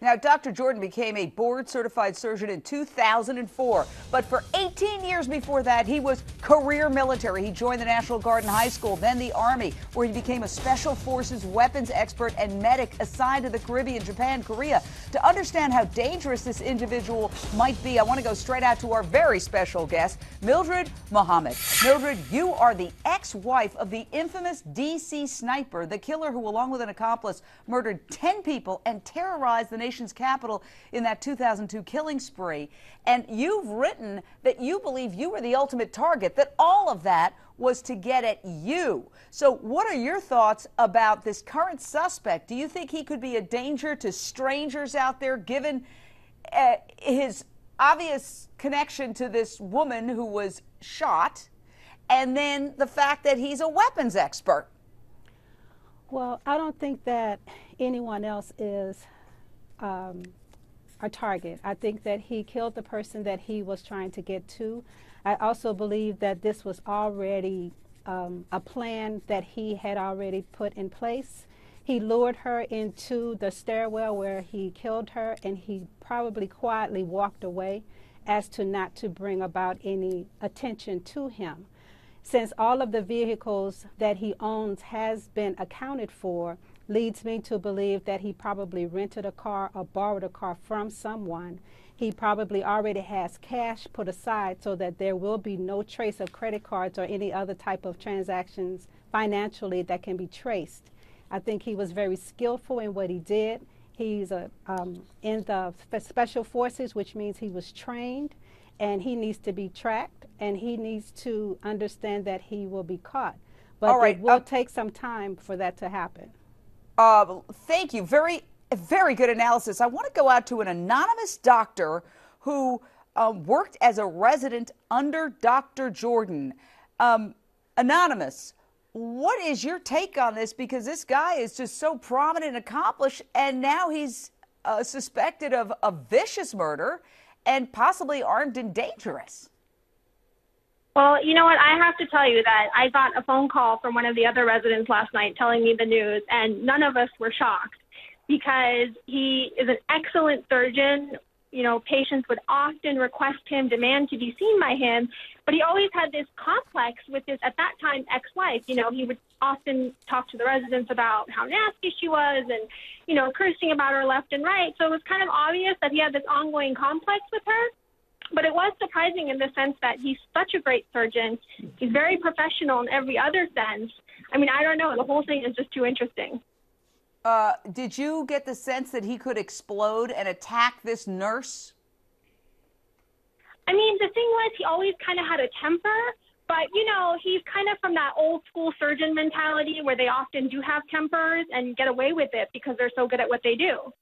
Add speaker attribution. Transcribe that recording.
Speaker 1: Now, Dr. Jordan became a board-certified surgeon in 2004, but for 18 years before that, he was career military. He joined the National Guard in high school, then the Army, where he became a Special Forces weapons expert and medic assigned to the Caribbean, Japan, Korea. To understand how dangerous this individual might be, I want to go straight out to our very special guest, Mildred Muhammad. Mildred, you are the ex-wife of the infamous D.C. sniper, the killer who, along with an accomplice, murdered 10 people and terrorized the nation's capital in that 2002 killing spree. And you've written that you believe you were the ultimate target, that all of that was to get at you. So what are your thoughts about this current suspect? Do you think he could be a danger to strangers out there, given his obvious connection to this woman who was shot, and then the fact that he's a weapons expert?
Speaker 2: Well, I don't think that anyone else is a target. I think that he killed the person that he was trying to get to. I also believe that this was already a plan that he had already put in place. He lured her into the stairwell where he killed her, and he probably quietly walked away as to not to bring about any attention to him. Since all of the vehicles that he owns has been accounted for, leads me to believe that he probably rented a car or borrowed a car from someone. He probably already has cash put aside so that there will be no trace of credit cards or any other type of transactions financially that can be traced. I think he was very skillful in what he did. He's in the special forces, which means he was trained, and he needs to be tracked, and he needs to understand that he will be caught. But it will take some time for that to happen.
Speaker 1: Thank you. Very good analysis. I want to go out to an anonymous doctor who worked as a resident under Dr. Jordan. Anonymous, what is your take on this? Because this guy is just so prominent and accomplished, and now he's suspected of a vicious murder and possibly armed and dangerous.
Speaker 3: Well, you know what? I have to tell you that I got a phone call from one of the other residents last night telling me the news, and none of us were shocked because he is an excellent surgeon. You know, patients would often request him, demand to be seen by him, but he always had this complex with his, at that time, ex-wife. You know, he would often talk to the residents about how nasty she was and, you know, cursing about her left and right. So it was kind of obvious that he had this ongoing complex with her. But it was surprising in the sense that he's such a great surgeon. He's very professional in every other sense. I mean, I don't know. The whole thing is just too interesting.
Speaker 1: Did you get the sense that he could explode and attack this nurse?
Speaker 3: I mean, the thing was, he always kind of had a temper. But, you know, he's kind of from that old school surgeon mentality where they often do have tempers and get away with it because they're so good at what they do.